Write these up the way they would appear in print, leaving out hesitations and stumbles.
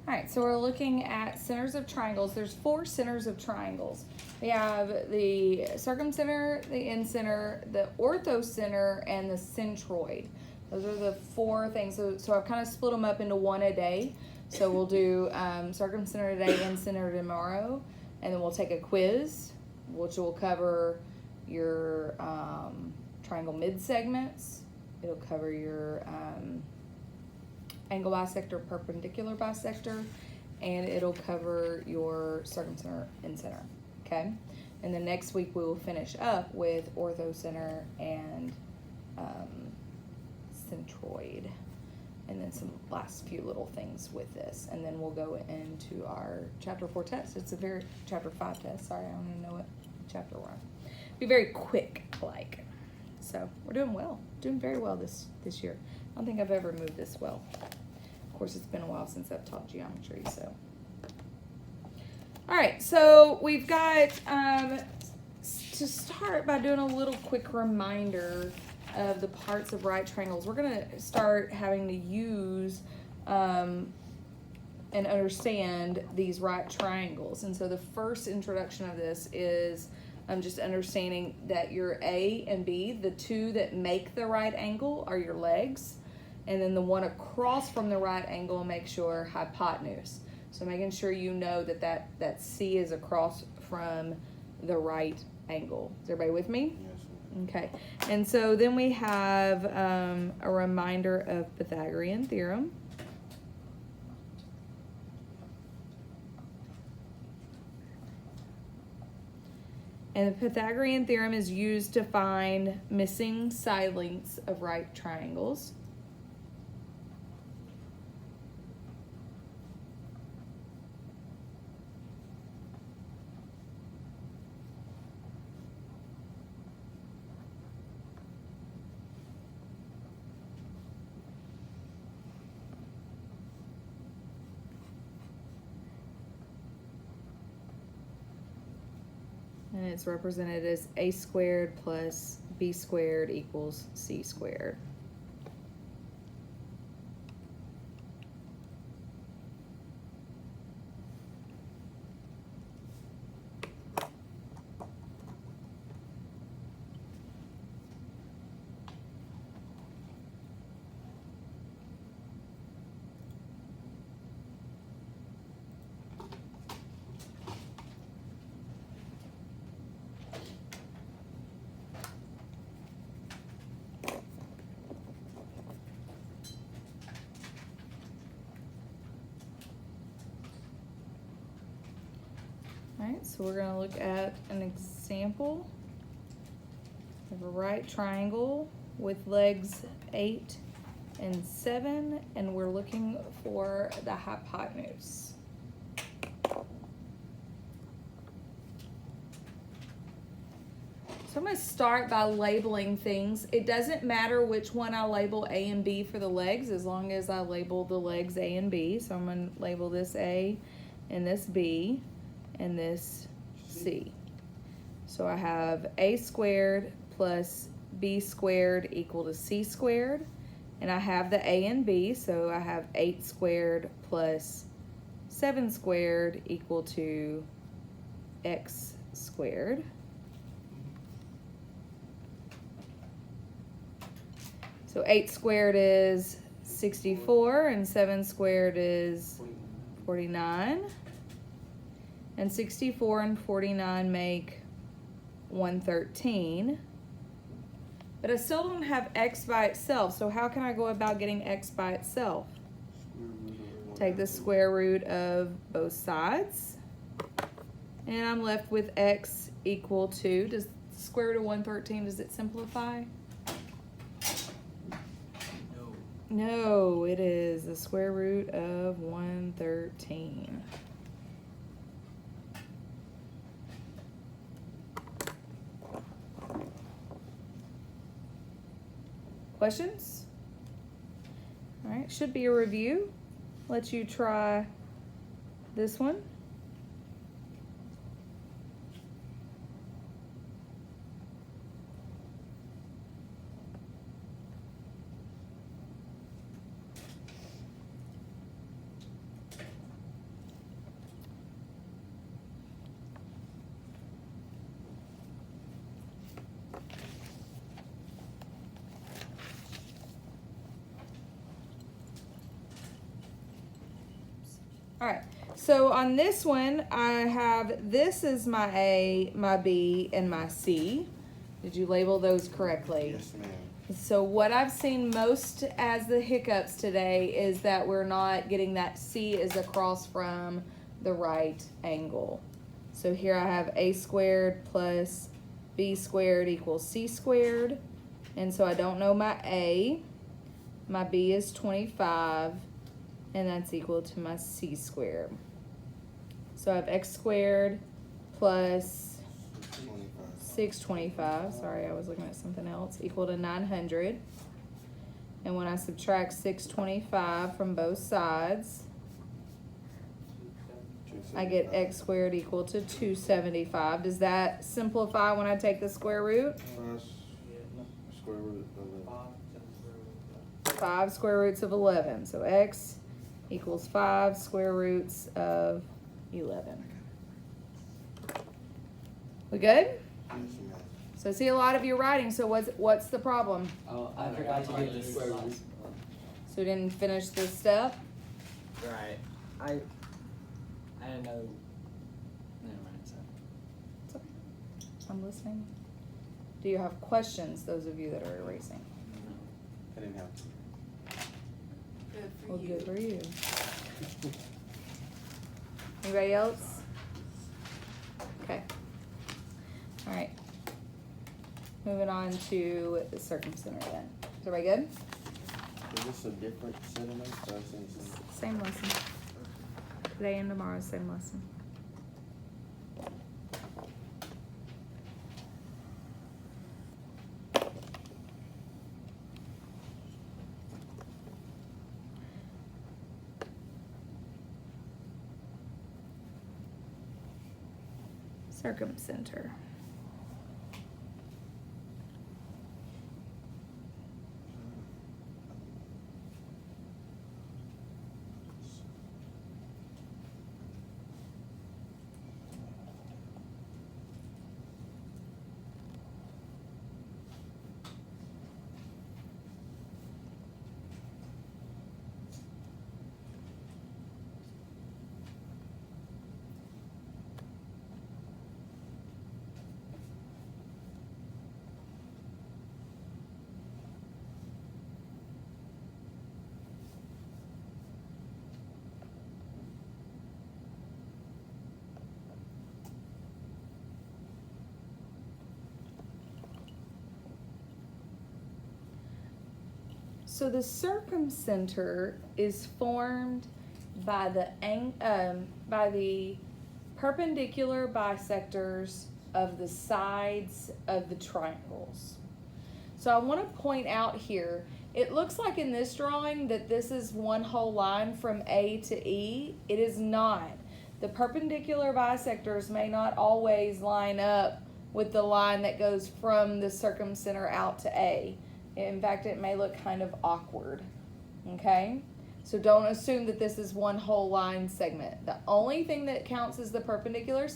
All right, so we're looking at centers of triangles. There's 4 centers of triangles. We have the circumcenter, the incenter, the orthocenter, and the centroid. Those are the 4 things. So I've kind of split them up into one a day. So we'll do circumcenter today, incenter tomorrow, and then we'll take a quiz, which will cover your triangle mid-segments. It'll cover your angle bisector, perpendicular bisector, and it'll cover your circumcenter, incenter, okay? And then next week we will finish up with orthocenter and centroid, and then some last few little things with this, and then we'll go into our chapter 4 test. It's a very chapter 5 test. Sorry, I don't even know what chapter we're on. Be very quick, like. So we're doing well, doing very well this year. I don't think I've ever moved this well. Of course, it's been a while since I've taught geometry, so. All right, so we've got to start by doing a little quick reminder of the parts of right triangles. We're gonna start having to use and understand these right triangles. And so the first introduction of this is just understanding that your A and B, the 2 that make the right angle, are your legs. And then the one across from the right angle makes your hypotenuse. So making sure you know that C is across from the right angle. Is everybody with me? Yes. Okay. And so then we have a reminder of Pythagorean Theorem. And the Pythagorean Theorem is used to find missing side lengths of right triangles. And it's represented as a squared plus b squared equals c squared. Alright, so we're going to look at an example of a right triangle with legs 8 and 7, and we're looking for the hypotenuse. So I'm going to start by labeling things. It doesn't matter which one I label A and B for the legs, as long as I label the legs A and B. So I'm going to label this A and this B and this C. So I have a squared plus b squared equal to c squared, and I have the A and B, so I have 8 squared plus 7 squared equal to x squared. So 8 squared is 64 and 7 squared is 49. And 64 and 49 make 113. But I still don't have x by itself, so how can I go about getting x by itself? Take the square root of both sides. And I'm left with x equal to, does the square root of 113, does it simplify? No, it is the square root of 113. Questions? All right, should be a review. Let you try this one. All right. So on this one, I have this is my A, my B, and my C. Did you label those correctly? Yes, ma'am. So what I've seen most as the hiccups today is that we're not getting that C is across from the right angle. So here I have A squared plus B squared equals C squared. And so I don't know my A. My B is 25, and that's equal to my C squared. So I have X squared plus 625, sorry, I was looking at something else, equal to 900. And when I subtract 625 from both sides, I get X squared equal to 275. Does that simplify when I take the square root? Square root of 5 square roots of 11. So X equals 5 square roots of 11. We good? Yes, ma'am. So I see a lot of you writing, so what's the problem? Oh, I forgot to do the square root. So we didn't finish this step? Right. I didn't know. Never mind. So. It's okay. I'm listening. Do you have questions, those of you that are erasing? I didn't have to. Well, good for you. Anybody else? Okay. All right. Moving on to the Circumcenter then. Is everybody good? Is this a different set of notes? Or I've seen some? Same lesson. Today and tomorrow, same lesson. Circumcenter. So the circumcenter is formed by the perpendicular bisectors of the sides of the triangles. So I want to point out here, it looks like in this drawing that this is one whole line from A to E. It is not. The perpendicular bisectors may not always line up with the line that goes from the circumcenter out to A. In fact, it may look kind of awkward, okay? So don't assume that this is one whole line segment. The only thing that counts as the perpendicular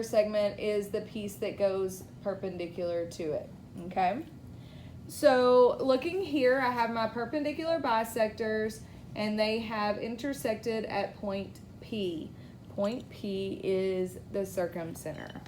segment is the piece that goes perpendicular to it, okay? So looking here, I have my perpendicular bisectors, and they have intersected at point P. Point P is the circumcenter.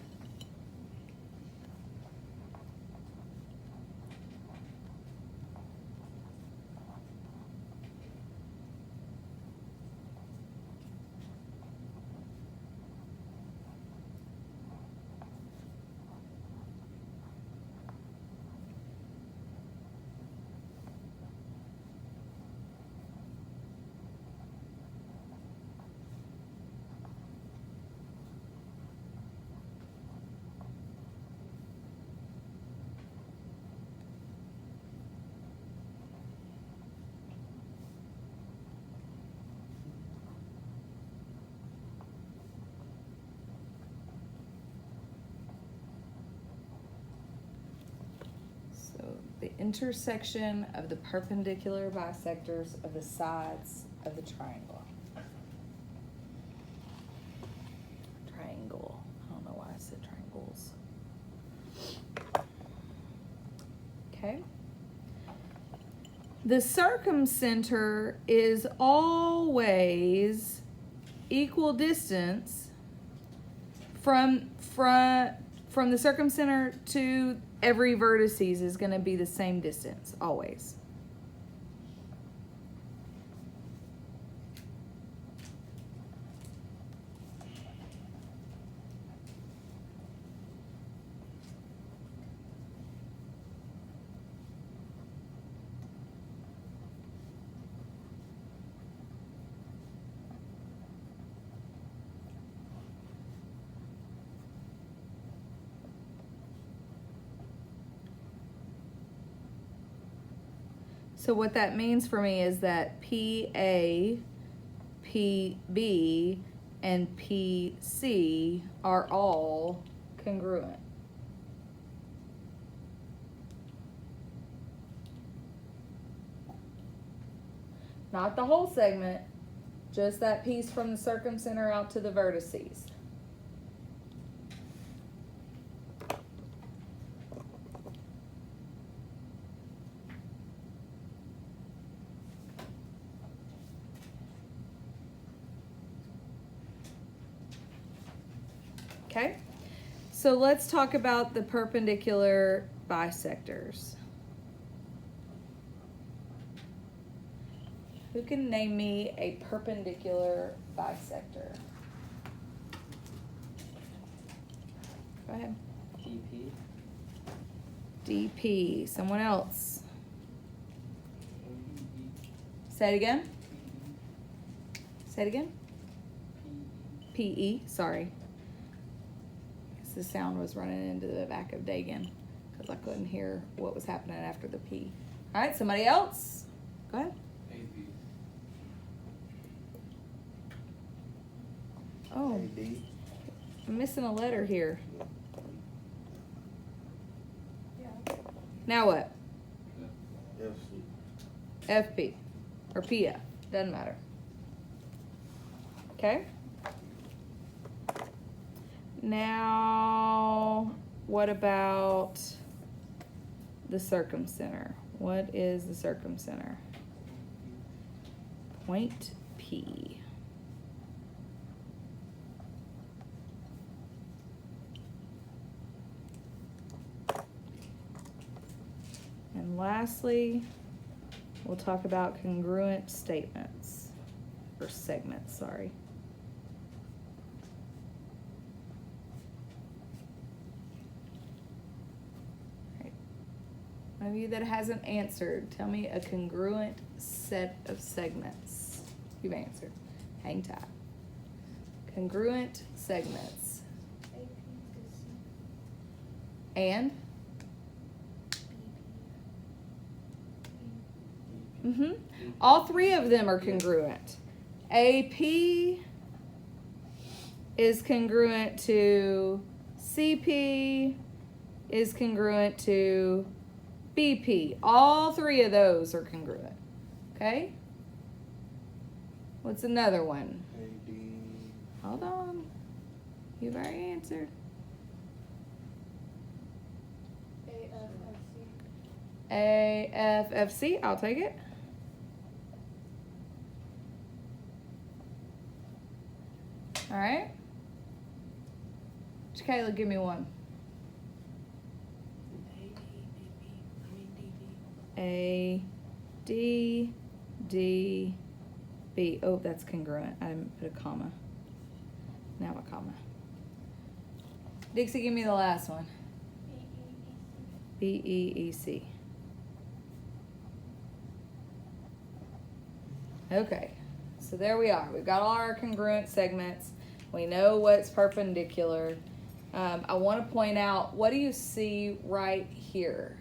The intersection of the perpendicular bisectors of the sides of the triangle. Triangle. I don't know why I said triangles. Okay. The circumcenter is always equal distance from the circumcenter to every vertices is going to be the same distance, always. So what that means for me is that PA, PB, and PC are all congruent. Not the whole segment, just that piece from the circumcenter out to the vertices. Okay, so let's talk about the perpendicular bisectors. Who can name me a perpendicular bisector? Go ahead. DP. DP. Someone else. Say it again. Say it again. PE. Sorry. The sound was running into the back of Dagan because I couldn't hear what was happening after the P. All right, somebody else? Go ahead. AB. Oh, AB. I'm missing a letter here. Now what? FC. FP or PF. Doesn't matter. Okay. Now, what about the circumcenter? What is the circumcenter? Point P. And lastly, we'll talk about congruent statements, or segments, sorry. One of you that hasn't answered, tell me a congruent set of segments. You've answered. Hang tight. Congruent segments. And? All three of them are congruent. AP is congruent to CP, is congruent to BP. All three of those are congruent. Okay? What's another one? AD. Hold on. You've already answered. AFFC. I'll take it. All right. Kayla, give me one. A, D, D, B. Oh, that's congruent. I didn't put a comma. Now a comma. Dixie, give me the last one. B, E, E, C. Okay, so there we are. We've got all our congruent segments. We know what's perpendicular. I want to point out, what do you see right here?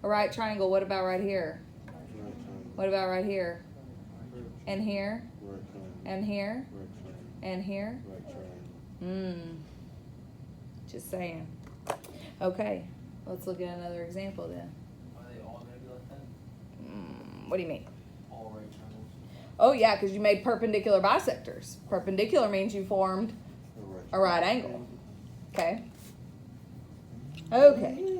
A right triangle. What about right here? Right triangle. What about right here? And here? Right triangle. And here? Right triangle. And here? Right triangle. Just saying. Okay, let's look at another example then. Are they all gonna be like that? What do you mean? All right triangles? Oh yeah, because you made perpendicular bisectors. Perpendicular means you formed a right angle. Okay. Okay.